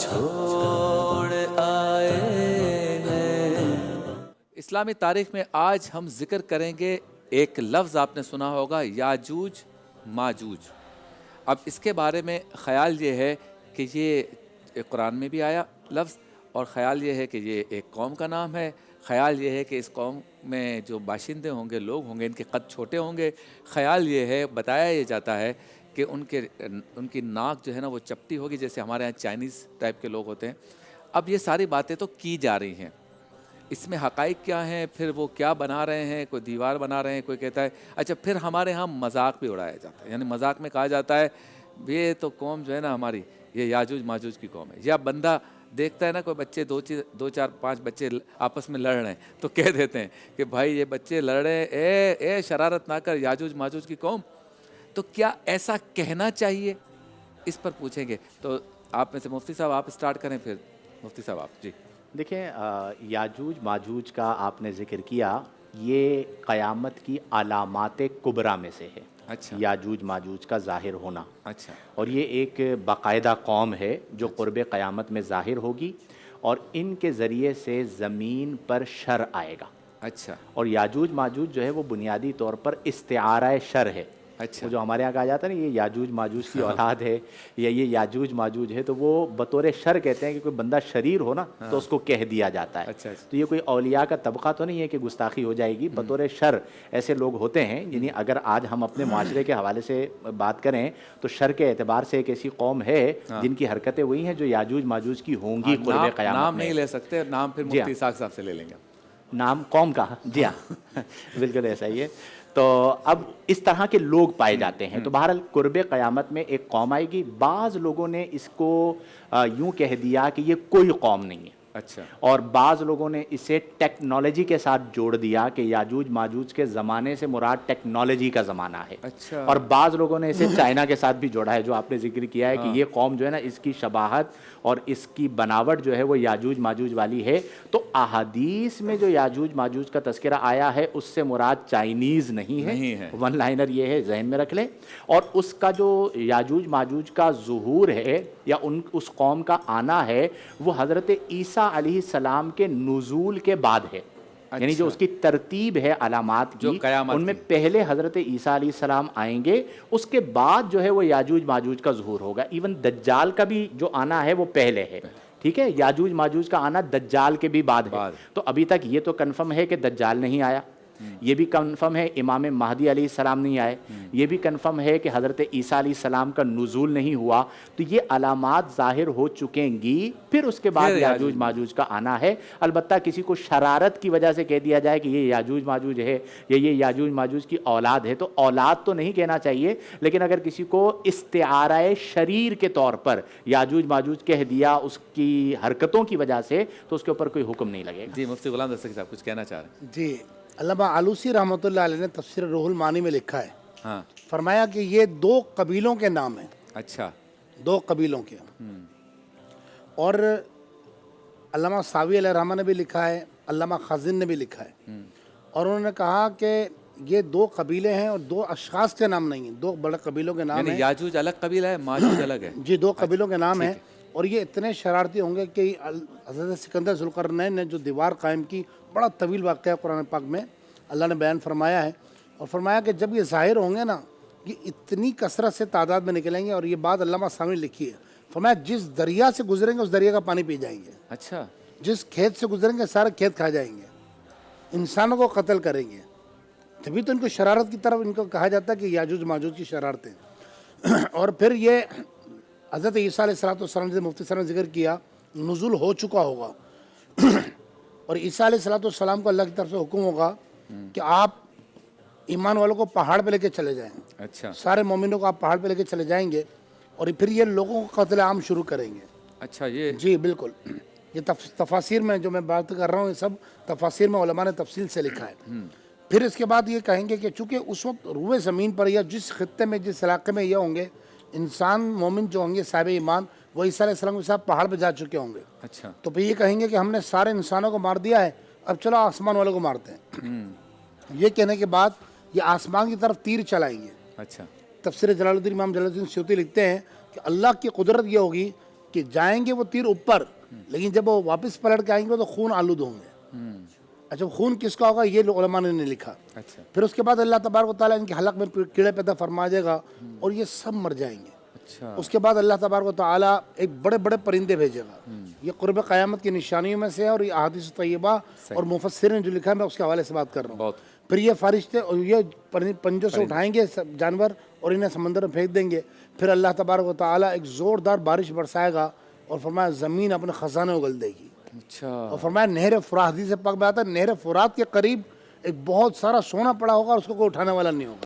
چھوڑ آئے ہیں۔ اسلامی تاریخ میں آج ہم ذکر کریں گے ایک لفظ آپ نے سنا ہوگا، یاجوج ماجوج۔ اب اس کے بارے میں خیال یہ ہے کہ یہ قرآن میں بھی آیا لفظ، اور خیال یہ ہے کہ یہ ایک قوم کا نام ہے۔ خیال یہ ہے کہ اس قوم میں جو باشندے ہوں گے، لوگ ہوں گے، ان کے قد چھوٹے ہوں گے۔ خیال یہ ہے، بتایا یہ جاتا ہے کہ ان کی ناک جو ہے نا وہ چپٹی ہوگی، جیسے ہمارے یہاں چائنیز ٹائپ کے لوگ ہوتے ہیں۔ اب یہ ساری باتیں تو کی جا رہی ہیں، اس میں حقائق کیا ہیں، پھر وہ کیا بنا رہے ہیں، کوئی دیوار بنا رہے ہیں، کوئی کہتا ہے اچھا۔ پھر ہمارے ہاں مذاق بھی اڑایا جاتا ہے، یعنی مذاق میں کہا جاتا ہے یہ تو قوم جو ہے نا ہماری، یہ یاجوج ماجوج کی قوم ہے۔ یا بندہ دیکھتا ہے نا کوئی بچے دو چار پانچ بچے آپس میں لڑ رہے ہیں تو کہہ دیتے ہیں کہ بھائی یہ بچے لڑ رہے ہیں، اے شرارت نہ کر، یاجوج ماجوج کی قوم۔ تو کیا ایسا کہنا چاہیے، اس پر پوچھیں گے۔ تو آپ میں سے مفتی صاحب آپ اسٹارٹ کریں، پھر مفتی صاحب آپ۔ جی دیکھیں، یاجوج ماجوج کا آپ نے ذکر کیا، یہ قیامت کی علامات کبریٰ میں سے ہے۔ اچھا یاجوج ماجوج کا ظاہر ہونا، اچھا اور یہ ایک باقاعدہ قوم ہے جو قرب قیامت میں ظاہر ہوگی، اور ان کے ذریعے سے زمین پر شر آئے گا۔ اچھا اور یاجوج ماجوج جو ہے وہ بنیادی طور پر استعارہ شر ہے۔ اچھا وہ جو ہمارے یہاں کہا جاتا ہے نا یہ یاجوج ماجوج کی اولاد ہے، یا یہ یاجوج ماجوج ہے، تو وہ بطور شر کہتے ہیں کہ کوئی بندہ شریر ہو نا تو اس کو کہہ دیا جاتا ہے۔ اچھا تو یہ کوئی اولیاء کا طبقہ تو نہیں ہے کہ گستاخی ہو جائے گی، بطور شر ایسے لوگ ہوتے ہیں۔ یعنی اگر آج ہم اپنے معاشرے کے حوالے سے بات کریں تو شر کے اعتبار سے ایک ایسی قوم ہے جن کی حرکتیں وہی ہیں جو یاجوج ماجوج کی ہوں گی قرب قیامت نام میں۔ نہیں لے سکتے، نام پھر جی ہاں، مفتی اسحاق صاحب سے لے لیں گے۔ نام قوم کا، جی ہاں بالکل ایسا ہی ہے۔ تو اب اس طرح کے لوگ پائے جاتے ہیں۔ تو بہرحال قرب قیامت میں ایک قوم آئے گی۔ بعض لوگوں نے اس کو یوں کہہ دیا کہ یہ کوئی قوم نہیں ہے، اچھا اور بعض لوگوں نے اسے ٹیکنالوجی کے ساتھ جوڑ دیا کہ یاجوج ماجوج کے زمانے سے مراد ٹیکنالوجی کا زمانہ ہے۔ اچھا اور بعض لوگوں نے اسے چائنا کے ساتھ بھی جوڑا ہے، جو آپ نے ذکر کیا ہے کہ یہ قوم جو ہے نا اس کی شباہت اور اس کی بناوٹ جو ہے وہ یاجوج ماجوج والی ہے۔ تو احادیث میں جو یاجوج ماجوج کا تذکرہ آیا ہے اس سے مراد چائنیز نہیں ہے، ون لائنر یہ ہے، ذہن میں رکھ لیں۔ اور اس کا جو یاجوج ماجوج کا ظہور ہے یا اس قوم کا آنا ہے وہ حضرت عیسیٰ علیہ السلام کے نزول کے بعد ہے۔ یعنی جو اس کی ترتیب ہے علامات کی، ان میں پہلے حضرت عیسیٰ علیہ السلام آئیں گے، اس کے بعد جو ہے وہ یاجوج ماجوج کا ظہور ہوگا۔ ایون دجال کا بھی جو آنا ہے وہ پہلے ہے، ٹھیک ہے؟ یاجوج ماجوج کا آنا دجال کے بھی بعد ہے۔ تو ابھی تک یہ تو کنفرم ہے کہ دجال نہیں آیا، یہ بھی کنفرم ہے امام مہدی علیہ السلام نہیں آئے، یہ بھی کنفرم ہے کہ حضرت عیسیٰ علیہ السلام کا نزول نہیں ہوا۔ تو یہ علامات ظاہر ہو چکیں گی، پھر اس کے بعد یاجوج ماجوج کا آنا ہے۔ البتہ کسی کو شرارت کی وجہ سے کہہ دیا جائے کہ یہ یاجوج ماجوج ہے یا یہ یاجوج ماجوج کی اولاد ہے، تو اولاد تو نہیں کہنا چاہیے، لیکن اگر کسی کو استعارہ شریر کے طور پر یاجوج ماجوج کہہ دیا اس کی حرکتوں کی وجہ سے تو اس کے اوپر کوئی حکم نہیں لگے گا۔ جی مفتی غلام دستگیر صاحب کچھ کہنا چاہ رہے ہیں؟ جی، علامہ آلوسی رحمۃ اللہ علیہ نے تفسیر روح المعانی میں لکھا ہے، ہاں فرمایا کہ یہ دو قبیلوں کے نام ہیں، اچھا دو قبیلوں کے۔ اور علامہ ساوی علیہ الرحمہ نے بھی لکھا ہے، علامہ خازن نے بھی لکھا ہے، اور انہوں نے کہا کہ یہ دو قبیلے ہیں اور دو اشخاص کے نام نہیں ہیں، دو بڑے قبیلوں کے نام یعنی ہیں۔ یاجوج الگ قبیلہ ہے، ماجوج الگ ہے؟ جی، دو قبیلوں کے نام ہیں، اور یہ اتنے شرارتی ہوں گے کہ حضرت سکندر ذوالقرنین نے جو دیوار قائم کی، بڑا طویل واقعہ قرآن پاک میں اللہ نے بیان فرمایا ہے، اور فرمایا کہ جب یہ ظاہر ہوں گے نا، یہ اتنی کثرت سے تعداد میں نکلیں گے، اور یہ بات علامہ سامی نے لکھی ہے، فرمایا جس دریا سے گزریں گے اس دریا کا پانی پی جائیں گے، اچھا جس کھیت سے گزریں گے سارے کھیت کھا جائیں گے، انسانوں کو قتل کریں گے۔ تبھی تو ان کو شرارت کی طرف ان کو کہا جاتا ہے کہ یاجوج ماجوج کی شرارتیں۔ اور پھر یہ حضرت عیسیٰ علیہ السلام سے مفتی صاحب نے ذکر کیا نزول ہو چکا ہوگا، اور عیسیٰ علیہ السلام کو اللہ کی طرف سے حکم ہوگا کہ آپ ایمان والوں کو پہاڑ پہ لے کے چلے جائیں، اچھا سارے مومنوں کو آپ پہاڑ پہ لے کے چلے جائیں گے، اور پھر یہ لوگوں کو قتل عام شروع کریں گے۔ اچھا یہ جی بالکل، یہ تفاسیر میں جو میں بات کر رہا ہوں یہ سب تفاسیر میں علماء نے تفصیل سے لکھا ہے۔ پھر اس کے بعد یہ کہیں گے کہ چونکہ اس وقت روئے زمین پر یا جس خطے میں جس علاقے میں یہ ہوں گے انسان مومن جو ہوں گے صاحب ایمان، وہ عیسیٰ علیہ السلام کے ساتھ پہاڑ پہ جا چکے ہوں گے، اچھا تو پھر یہ کہیں گے کہ ہم نے سارے انسانوں کو مار دیا ہے، اب چلو آسمان والوں کو مارتے ہیں۔ یہ کہنے کے بعد یہ آسمان کی طرف تیر چلائیں گے۔ اچھا تفسیر جلال الدین امام جلال الدین سیوطی لکھتے ہیں کہ اللہ کی قدرت یہ ہوگی کہ جائیں گے وہ تیر اوپر، لیکن جب وہ واپس پلٹ کے آئیں گے تو خون آلود ہوں گے. اچھا خون کس کا ہوگا یہ علماء نے لکھا. اچھا پھر اس کے بعد اللہ تبارک و تعالیٰ ان کے حلق میں کیڑے پیدا فرما دے گا اور یہ سب مر جائیں گے. اچھا اس کے بعد اللہ تبارک و تعالیٰ ایک بڑے بڑے پرندے بھیجے گا. یہ قرب قیامت کی نشانیوں میں سے ہے، اور یہ احادیث طیبہ اور مفسرین نے جو لکھا ہے میں اس کے حوالے سے بات کر رہا ہوں. بہت پھر یہ فرشتے اور یہ پنجوں سے اٹھائیں گے جانور اور انہیں سمندر میں پھینک دیں گے. پھر اللہ تبارک و تعالیٰ ایک زوردار بارش برسائے گا اور فرمایا زمین اپنے خزانے اگل دے گی. اچھا اور فرمایا نہر فرات، حدیث پاک میں آتا ہے نہر فرات کے قریب ایک بہت سارا سونا پڑا ہوگا اور اس کو کوئی اٹھانے والا نہیں ہوگا.